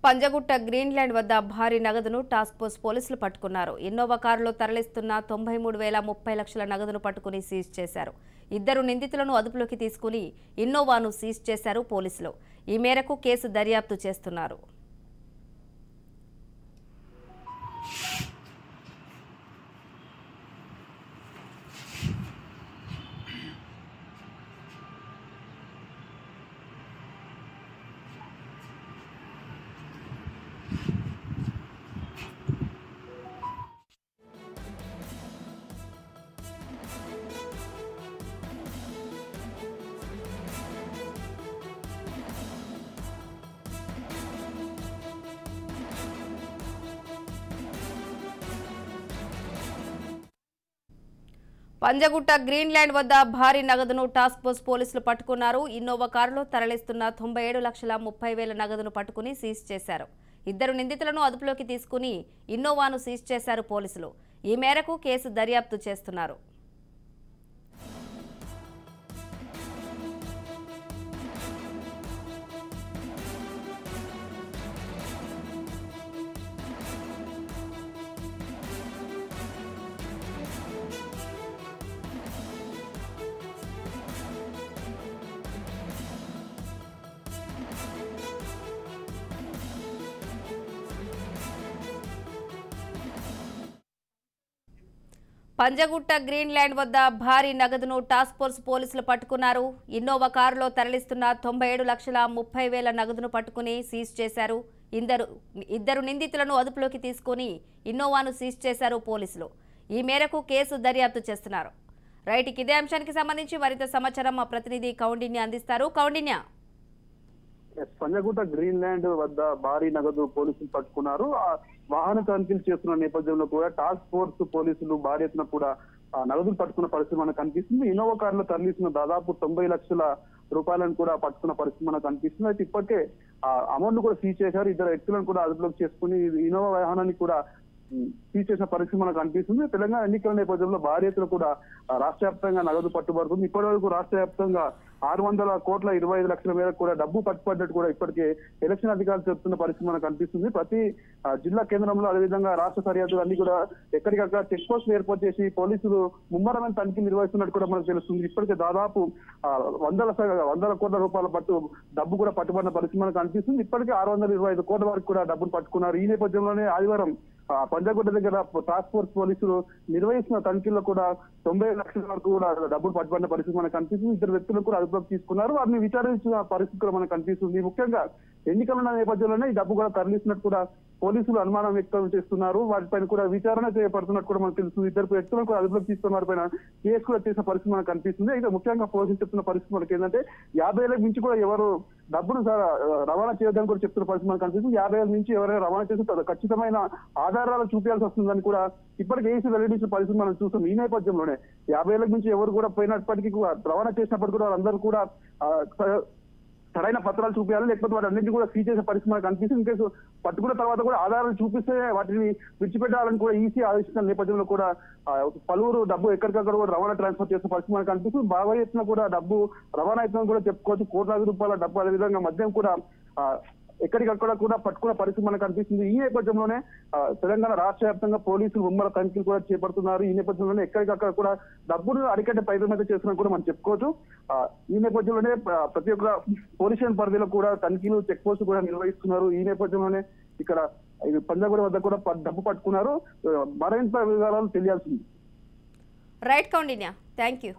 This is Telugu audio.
పంజగుట్ట గ్రీన్లాండ్ వద్ద భారీ నగదును టాస్క్ ఫోర్స్ పోలీసులు పట్టుకున్నారు. ఇన్నోవా కారులో తరలిస్తున్న 93,30 లక్షల నగదును పట్టుకుని సీజ్ చేశారు. ఇద్దరు నిందితులను అదుపులోకి తీసుకుని ఇన్నోవాను సీజ్ చేశారు పోలీసులు. ఈ మేరకు కేసు దర్యాప్తు చేస్తున్నారు. పంజగుట్ట గ్రీన్లాండ్ వద్ద భారీ నగదును టాస్క్ ఫోర్స్ పోలీసులు పట్టుకున్నారు. ఇన్నోవా కారులో తరలిస్తున్న 97,30,000 నగదును పట్టుకుని సీజ్ చేశారు. ఇద్దరు నిందితులను అదుపులోకి తీసుకుని ఇన్నోవాను సీజ్ చేశారు పోలీసులు. ఈ మేరకు కేసు దర్యాప్తు చేస్తున్నారు. పంజగుట్ట గ్రీన్లాండ్ వద్ద భారీ నగదును టాస్క్ ఫోర్స్ పోలీసులు పట్టుకున్నారు. ఇన్నోవా కారులో తరలిస్తున్న 97,30,000 నగదును పట్టుకుని సీజ్ చేశారు. ఇద్దరు నిందితులను అదుపులోకి తీసుకుని ఇన్నోవాను సీజ్ చేశారు పోలీసులు. ఈ మేరకు కేసు దర్యాప్తు చేస్తున్నారు. రైట్, ఇదే అంశానికి సంబంధించి మరింత సమాచారం మా ప్రతినిధి కౌండిన్య అందిస్తారు. కౌండిన్య, పంజగుట్ట గ్రీన్లాండ్ వద్ద భారీ నగదు పోలీసులు పట్టుకున్నారు. వాహన తనిఖీలు చేస్తున్న నేపథ్యంలో కూడా టాస్క్ ఫోర్స్ పోలీసులు భారీ ఎత్తున కూడా నగదులు పట్టుకున్న పరిస్థితి మనకు కనిపిస్తుంది. ఇన్నోవా కారులో తరలిస్తున్న దాదాపు 90 లక్షల రూపాయలను కూడా పట్టుకున్న పరిస్థితి మనకు కనిపిస్తుంది. అయితే ఇప్పటికే అమౌంట్ కూడా సీజ్ చేశారు. ఇద్దరు వ్యక్తులను కూడా అదుపులోకి చేసుకుని ఇన్నోవా వాహనాన్ని కూడా సీజ్ చేసిన పరిస్థితి మనకు కనిపిస్తుంది. తెలంగాణ ఎన్నికల నేపథ్యంలో భారీ ఎత్తున కూడా రాష్ట్ర వ్యాప్తంగా నగదు పట్టుబడుతుంది. ఇప్పటి వరకు రాష్ట్ర వ్యాప్తంగా 600,25 లక్షల మేరకు కూడా డబ్బు పట్టుబడ్డట్టు కూడా ఇప్పటికే ఎలక్షన్ అధికారులు చెప్తున్న పరిస్థితి మనకు కనిపిస్తుంది. ప్రతి జిల్లా కేంద్రంలో అదేవిధంగా రాష్ట్ర సరిహద్దులు అన్ని కూడా ఎక్కడికక్కడ చెక్ పోస్టులు ఏర్పాటు చేసి పోలీసులు ముమ్మరమైన తనిఖీ నిర్వహిస్తున్నట్టు కూడా మనకు తెలుస్తుంది. ఇప్పటికే దాదాపు వందల కోట్ల రూపాయల డబ్బు కూడా పట్టుబడిన పరిస్థితి మనకు కనిపిస్తుంది. ఇప్పటికే 625 కోట్ల వరకు కూడా డబ్బును పట్టుకున్నారు. ఈ నేపథ్యంలోనే ఆదివారం పంజగుట్ట దగ్గర టాస్క్ ఫోర్స్ పోలీసులు నిర్వహిస్తున్న తనిఖీల్లో కూడా 90 లక్షల వరకు కూడా డబ్బులు పట్టుబడిన పరిస్థితి మనకు కనిపిస్తుంది. ఇద్దరు వ్యక్తులు కూడా అదుపులోకి తీసుకున్నారు. వారిని విచారించిన పరిస్థితి కూడా మనకు కనిపిస్తుంది. ముఖ్యంగా ఎన్నికల నేపథ్యంలోనే ఈ డబ్బు కూడా తరలిస్తున్నట్టు కూడా పోలీసులు అనుమానం వ్యక్తం చేస్తున్నారు. వాటిపైన కూడా విచారణ చేపడుతున్నట్టు కూడా మనకు తెలుస్తుంది. ఇద్దరు వ్యక్తులను కూడా అదుపులోకి తీసుకున్న వారిపైన కేసు కూడా చేసిన పరిస్థితి మనకు కనిపిస్తుంది. అయితే ముఖ్యంగా పోలీసులు చెప్తున్న పరిస్థితి మనకి ఏంటంటే 50,000 మించి కూడా ఎవరు డబ్బును రవాణా చేయొద్దని కూడా చెప్తున్న పరిస్థితి మనకు కనిపిస్తుంది. 50,000 నుంచి ఎవరైనా రవాణా చేస్తే ఖచ్చితమైన ఆధారాలు చూపించాల్సి వస్తుందని కూడా ఇప్పటికే ఏసీ వెల్లడించిన పరిస్థితి మనం చూస్తాం. ఈ నేపథ్యంలోనే 50,000 నుంచి ఎవరు కూడా పోయినప్పటికీ రవాణా చేసినప్పటికీ కూడా వాళ్ళందరూ కూడా సరైన పత్రాలు చూపించాలి, లేకపోతే వాటి అన్నింటినీ కూడా సీజ్ చేసే పరిస్థితి మనకు కనిపిస్తుంది. ఇన్ కేసు పట్టుకున్న తర్వాత కూడా ఆధారాలు చూపిస్తే వాటిని విడిచిపెట్టాలని కూడా ఈసీ ఆదేశించిన నేపథ్యంలో కూడా పలువురు డబ్బు ఎక్కడికక్కడ కూడా రవాణా ట్రాన్స్ఫర్ చేసే పరిస్థితి మనకు కనిపిస్తుంది. బాగా ఎత్తున కూడా డబ్బు రవాణా ఎత్తున కూడా చెప్పుకోవచ్చు. కోట్లాది రూపాయల డబ్బు, అదేవిధంగా మద్యం కూడా ఎక్కడికక్కడ కూడా పట్టుకున్న పరిస్థితి మనకు కనిపిస్తుంది. ఈ నేపథ్యంలోనే తెలంగాణ రాష్ట్ర వ్యాప్తంగా పోలీసులు ముమ్మర తనిఖీలు కూడా చేపడుతున్నారు. ఈ నేపథ్యంలోనే ఎక్కడికక్కడ కూడా డబ్బును అరికట్టే ప్రయత్నం అయితే చేస్తున్నా కూడా మనం చెప్పుకోవచ్చు. ఈ నేపథ్యంలోనే ప్రతి ఒక్క పోలీస్ స్టేషన్ పరిధిలో కూడా తనిఖీలు, చెక్ పోస్ట్ కూడా నిర్వహిస్తున్నారు. ఈ నేపథ్యంలోనే ఇక్కడ పంజాగుట్ట వద్ద కూడా డబ్బు పట్టుకున్నారు. మరింత వివరాలు తెలియాల్సింది. Right Kaundinya, thank you.